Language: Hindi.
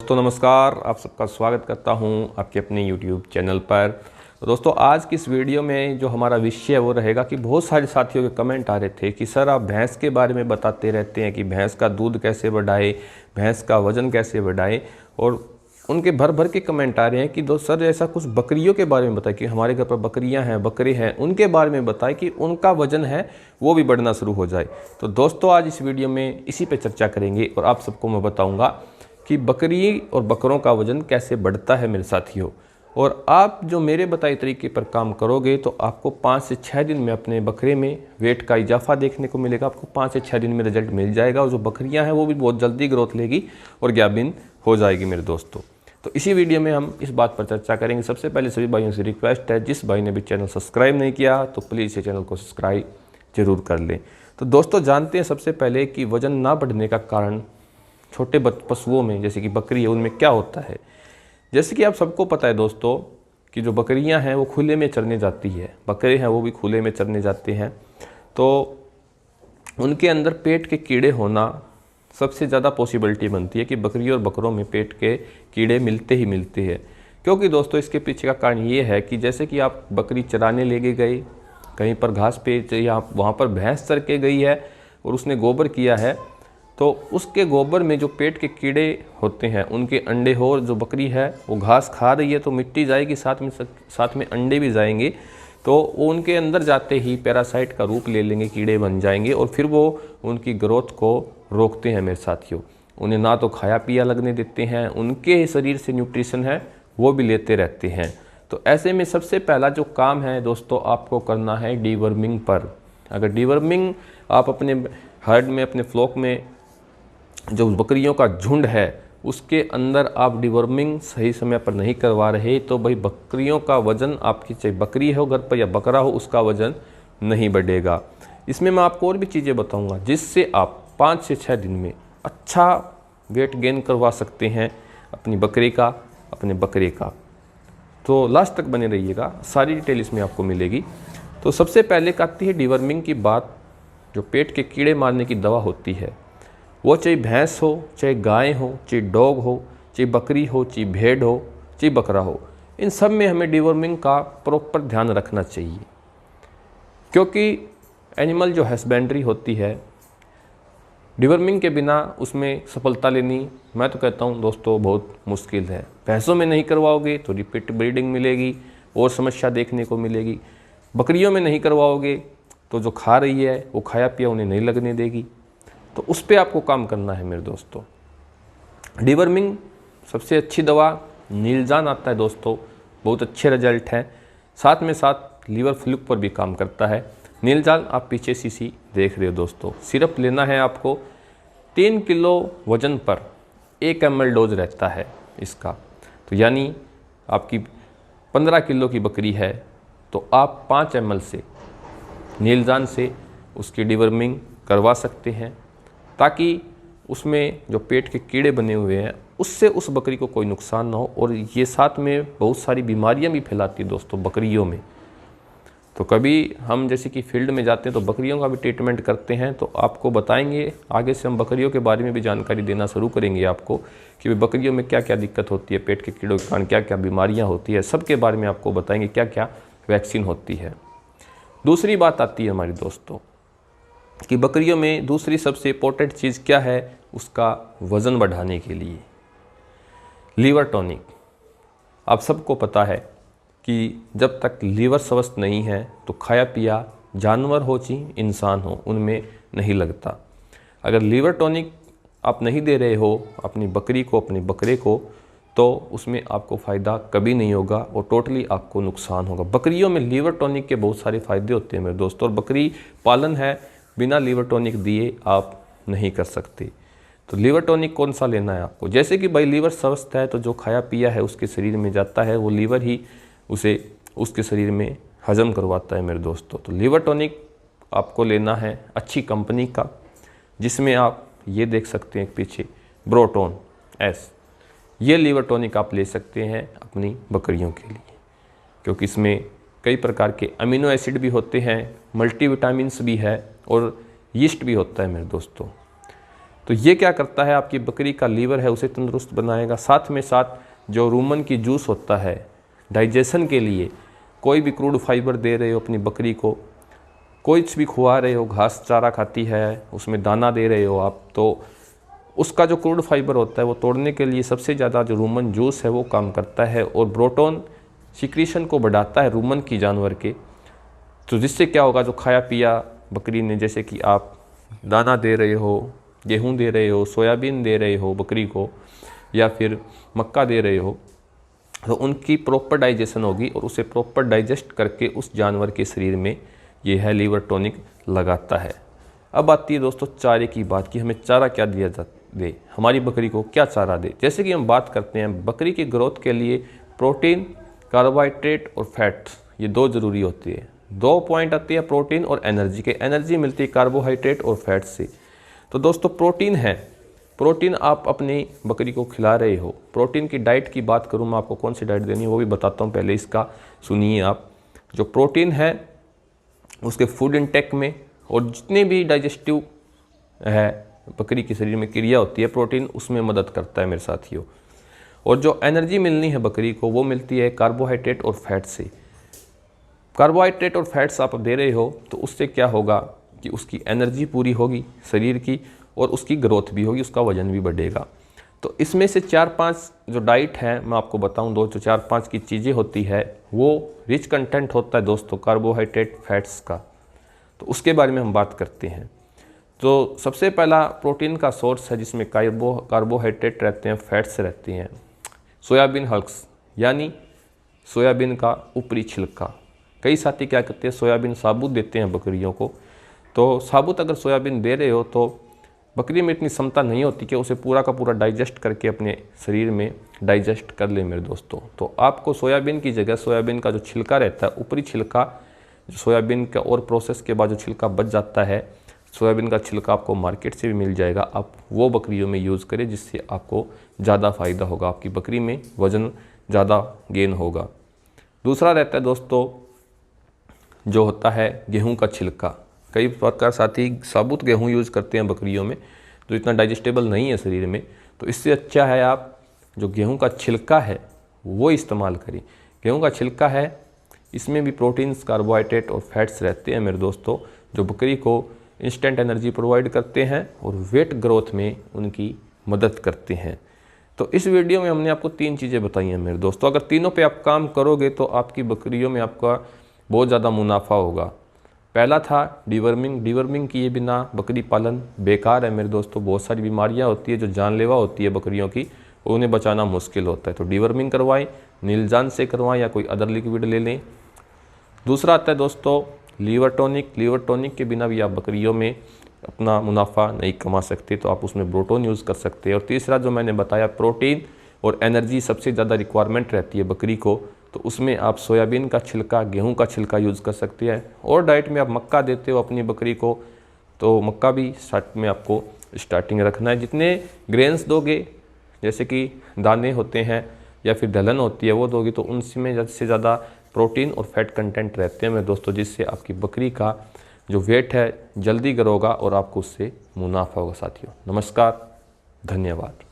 दोस्तों नमस्कार, आप सबका स्वागत करता हूं आपके अपने YouTube चैनल पर। तो दोस्तों आज की इस वीडियो में जो हमारा विषय है वो रहेगा कि बहुत सारे साथियों के कमेंट आ रहे थे कि सर आप भैंस के बारे में बताते रहते हैं कि भैंस का दूध कैसे बढ़ाए, भैंस का वज़न कैसे बढ़ाए, और उनके भर भर के कमेंट आ रहे हैं कि दोस्त सर ऐसा कुछ बकरियों के बारे में बताएं कि हमारे घर पर बकरियां हैं, बकरे हैं, उनके बारे में बताएं कि उनका वज़न है वो भी बढ़ना शुरू हो जाए। तो दोस्तों आज इस वीडियो में इसी पे चर्चा करेंगे और आप सबको मैं बताऊंगा कि बकरी और बकरों का वज़न कैसे बढ़ता है मेरे साथियों। और आप जो मेरे बताए तरीके पर काम करोगे तो आपको 5 से 6 दिन में अपने बकरे में वेट का इजाफा देखने को मिलेगा। आपको 5 से 6 दिन में रिजल्ट मिल जाएगा और जो बकरियां हैं वो भी बहुत जल्दी ग्रोथ लेगी और गाभिन हो जाएगी मेरे दोस्तों। तो इसी वीडियो में हम इस बात पर चर्चा करेंगे। सबसे पहले सभी भाइयों से रिक्वेस्ट है, जिस भाई ने भी चैनल सब्सक्राइब नहीं किया तो प्लीज़ ये चैनल को सब्सक्राइब जरूर कर लें। तो दोस्तों जानते हैं सबसे पहले कि वज़न ना बढ़ने का कारण छोटे पशुओं में जैसे कि बकरी है उनमें क्या होता है। जैसे कि आप सबको पता है दोस्तों कि जो बकरियां हैं वो खुले में चरने जाती है, बकरे हैं वो भी खुले में चरने जाते हैं, तो उनके अंदर पेट के कीड़े होना सबसे ज़्यादा पॉसिबिलिटी बनती है कि बकरी और बकरों में पेट के कीड़े मिलते ही मिलते हैं। क्योंकि दोस्तों इसके पीछे का कारण ये है कि जैसे कि आप बकरी चराने लेके गए कहीं पर घास पे या वहाँ पर भैंस चर के गई है और उसने गोबर किया है, तो उसके गोबर में जो पेट के कीड़े होते हैं उनके अंडे हो, और जो बकरी है वो घास खा रही है तो मिट्टी जाएगी, साथ में अंडे भी जाएंगे, तो वो उनके अंदर जाते ही पैरासाइट का रूप ले लेंगे, कीड़े बन जाएंगे और फिर वो उनकी ग्रोथ को रोकते हैं मेरे साथियों। उन्हें ना तो खाया पिया लगने देते हैं, उनके शरीर से न्यूट्रिशन है वो भी लेते रहते हैं। तो ऐसे में सबसे पहला जो काम है दोस्तों आपको करना है डीवर्मिंग पर। अगर डीवर्मिंग आप अपने हर्ड में, अपने फ्लॉक में जो बकरियों का झुंड है उसके अंदर आप डिवर्मिंग सही समय पर नहीं करवा रहे तो भाई बकरियों का वज़न, आपकी चाहे बकरी हो घर पर या बकरा हो, उसका वज़न नहीं बढ़ेगा। इसमें मैं आपको और भी चीज़ें बताऊंगा जिससे आप 5 से 6 दिन में अच्छा वेट गेन करवा सकते हैं अपनी बकरी का, अपने बकरे का। तो लास्ट तक बने रहिएगा, सारी डिटेल इसमें आपको मिलेगी। तो सबसे पहले आती है डिवर्मिंग की बात। जो पेट के कीड़े मारने की दवा होती है वो चाहे भैंस हो, चाहे गाय हो, चाहे डॉग हो, चाहे बकरी हो, चाहे भेड़ हो, चाहे बकरा हो, इन सब में हमें डिवर्मिंग का प्रॉपर ध्यान रखना चाहिए। क्योंकि एनिमल जो हस्बेंड्री होती है, डिवर्मिंग के बिना उसमें सफलता लेनी मैं तो कहता हूँ दोस्तों बहुत मुश्किल है। भैंसों में नहीं करवाओगे तो रिपीट ब्रीडिंग मिलेगी और समस्या देखने को मिलेगी। बकरियों में नहीं करवाओगे तो जो खा रही है वो खाया पिया उन्हें नहीं लगने देगी। तो उस पर आपको काम करना है मेरे दोस्तों। डिवर्मिंग सबसे अच्छी दवा नीलजान आता है दोस्तों, बहुत अच्छे रिजल्ट हैं। साथ में साथ लीवर फ्लूक पर भी काम करता है। नीलजान आप पीछे सी देख रहे हो दोस्तों। सिर्फ लेना है आपको 3 किलो वज़न पर 1 ml डोज रहता है इसका। तो यानी आपकी 15 किलो की बकरी है तो आप 5 ml से नीलजान से उसकी डिवर्मिंग करवा सकते हैं, ताकि उसमें जो पेट के कीड़े बने हुए हैं उससे उस बकरी को कोई नुकसान ना हो। और ये साथ में बहुत सारी बीमारियां भी फैलाती है दोस्तों बकरियों में। तो कभी हम जैसे कि फील्ड में जाते हैं तो बकरियों का भी ट्रीटमेंट करते हैं, तो आपको बताएंगे आगे से। हम बकरियों के बारे में भी जानकारी देना शुरू करेंगे आपको कि बकरियों में क्या क्या दिक्कत होती है, पेट के कीड़ों के कारण क्या क्या बीमारियाँ होती है, सबके बारे में आपको बताएंगे क्या क्या वैक्सीन होती है। दूसरी बात आती है हमारी दोस्तों कि बकरियों में दूसरी सबसे इम्पोर्टेंट चीज़ क्या है, उसका वज़न बढ़ाने के लिए लीवर टॉनिक। आप सबको पता है कि जब तक लीवर स्वस्थ नहीं है तो खाया पिया जानवर हो चाहे इंसान हो उनमें नहीं लगता। अगर लीवर टॉनिक आप नहीं दे रहे हो अपनी बकरी को, अपने बकरे को, तो उसमें आपको फ़ायदा कभी नहीं होगा और टोटली आपको नुकसान होगा। बकरियों में लीवर टॉनिक के बहुत सारे फ़ायदे होते हैं मेरे दोस्तों, और बकरी पालन है बिना लीवर टॉनिक दिए आप नहीं कर सकते। तो लीवर टॉनिक कौन सा लेना है आपको, जैसे कि भाई लीवर स्वस्थ है तो जो खाया पिया है उसके शरीर में जाता है, वो लीवर ही उसे उसके शरीर में हजम करवाता है मेरे दोस्तों। तो लीवर टॉनिक आपको लेना है अच्छी कंपनी का, जिसमें आप ये देख सकते हैं पीछे ब्रोटोन एस, ये लीवर टॉनिक आप ले सकते हैं अपनी बकरियों के लिए, क्योंकि इसमें कई प्रकार के अमीनो एसिड भी होते हैं, मल्टीविटामिन्स भी है और यीस्ट भी होता है मेरे दोस्तों। तो ये क्या करता है, आपकी बकरी का लीवर है उसे तंदुरुस्त बनाएगा। साथ में साथ जो रूमन की जूस होता है डाइजेशन के लिए, कोई भी क्रूड फाइबर दे रहे हो अपनी बकरी को, कुछ भी खुआ रहे हो, घास चारा खाती है उसमें दाना दे रहे हो आप, तो उसका जो क्रूड फाइबर होता है वो तोड़ने के लिए सबसे ज़्यादा जो रूमन जूस है वो काम करता है और ब्रोटोन सिक्रीशन को बढ़ाता है रूमन की जानवर के। तो जिससे क्या होगा, जो खाया पिया बकरी ने, जैसे कि आप दाना दे रहे हो, गेहूं दे रहे हो, सोयाबीन दे रहे हो बकरी को, या फिर मक्का दे रहे हो, तो उनकी प्रॉपर डाइजेशन होगी और उसे प्रॉपर डाइजेस्ट करके उस जानवर के शरीर में ये है लीवर टॉनिक लगाता है। अब आती है दोस्तों चारे की बात कि हमें चारा क्या दिया दे, हमारी बकरी को क्या चारा दे। जैसे कि हम बात करते हैं बकरी की ग्रोथ के लिए प्रोटीन, कार्बोहाइड्रेट और फैट्स, ये 2 ज़रूरी होती है। 2 पॉइंट आती है प्रोटीन और एनर्जी के। एनर्जी मिलती है कार्बोहाइड्रेट और फैट से। तो दोस्तों प्रोटीन है, प्रोटीन आप अपनी बकरी को खिला रहे हो। प्रोटीन की डाइट की बात करूँ मैं, आपको कौन सी डाइट देनी है वो भी बताता हूँ, पहले इसका सुनिए आप। जो प्रोटीन है उसके फूड इंटेक में और जितने भी डाइजेस्टिव है बकरी के शरीर में क्रिया होती है, प्रोटीन उसमें मदद करता है मेरे साथियों। और जो एनर्जी मिलनी है बकरी को वो मिलती है कार्बोहाइड्रेट और फैट से। कार्बोहाइड्रेट और फैट्स आप दे रहे हो तो उससे क्या होगा कि उसकी एनर्जी पूरी होगी शरीर की और उसकी ग्रोथ भी होगी, उसका वजन भी बढ़ेगा। तो इसमें से 4-5 जो डाइट है मैं आपको बताऊं, 2 जो 4-5 की चीज़ें होती है वो रिच कंटेंट होता है दोस्तों कार्बोहाइड्रेट फैट्स का। तो उसके बारे में हम बात करते हैं। तो सबसे पहला प्रोटीन का सोर्स है जिसमें कार्बोहाइड्रेट रहते हैं, फैट्स रहते हैं, सोयाबीन हल्क्स यानी सोयाबीन का ऊपरी छिलका। कई साथी क्या करते हैं, सोयाबीन साबुत देते हैं बकरियों को। तो साबुत अगर सोयाबीन दे रहे हो तो बकरी में इतनी क्षमता नहीं होती कि उसे पूरा का पूरा डाइजेस्ट करके अपने शरीर में डाइजेस्ट कर ले मेरे दोस्तों। तो आपको सोयाबीन की जगह सोयाबीन का जो छिलका रहता है, ऊपरी छिलका, जो सोयाबीन का और प्रोसेस के बाद जो छिलका बच जाता है, सोयाबीन का छिलका आपको मार्केट से भी मिल जाएगा, आप वो बकरियों में यूज़ करें जिससे आपको ज़्यादा फ़ायदा होगा, आपकी बकरी में वज़न ज़्यादा गेन होगा। दूसरा रहता है दोस्तों जो होता है गेहूं का छिलका। कई प्रकार साथी साबुत गेहूं यूज़ करते हैं बकरियों में, जो इतना डाइजेस्टेबल नहीं है शरीर में। तो इससे अच्छा है आप जो गेहूं का छिलका है वो इस्तेमाल करें। गेहूं का छिलका है, इसमें भी प्रोटीन्स, कार्बोहाइड्रेट और फैट्स रहते हैं मेरे दोस्तों, जो बकरी को इंस्टेंट एनर्जी प्रोवाइड करते हैं और वेट ग्रोथ में उनकी मदद करते हैं। तो इस वीडियो में हमने आपको 3 चीज़ें बताई हैं मेरे दोस्तों। अगर तीनों पे आप काम करोगे तो आपकी बकरियों में आपका बहुत ज़्यादा मुनाफा होगा। पहला था डिवर्मिंग। डिवर्मिंग किए बिना बकरी पालन बेकार है मेरे दोस्तों। बहुत सारी बीमारियां होती है जो जानलेवा होती है बकरियों की, उन्हें बचाना मुश्किल होता है। तो डिवर्मिंग करवाएं, नीलजान से करवाएं या कोई अदर लिक्विड ले लें। दूसरा आता है दोस्तों लीवर टॉनिक। लीवर टॉनिक के बिना भी आप बकरियों में अपना मुनाफा नहीं कमा सकते, तो आप उसमें ब्रोटोन यूज़ कर सकते हैं। और तीसरा जो मैंने बताया प्रोटीन और एनर्जी सबसे ज़्यादा रिक्वायरमेंट रहती है बकरी को, तो उसमें आप सोयाबीन का छिलका, गेहूं का छिलका यूज़ कर सकते हैं। और डाइट में आप मक्का देते हो अपनी बकरी को, तो मक्का भी स्टार्ट में आपको स्टार्टिंग रखना है। जितने ग्रेन्स दोगे, जैसे कि दाने होते हैं या फिर दलहन होती है, वो दोगे तो उनमें ज़्यादा से ज़्यादा प्रोटीन और फैट कंटेंट रहते हैं मेरे दोस्तों, जिससे आपकी बकरी का जो वेट है जल्दी ग्रो होगा और आपको उससे मुनाफा होगा साथियों। नमस्कार, धन्यवाद।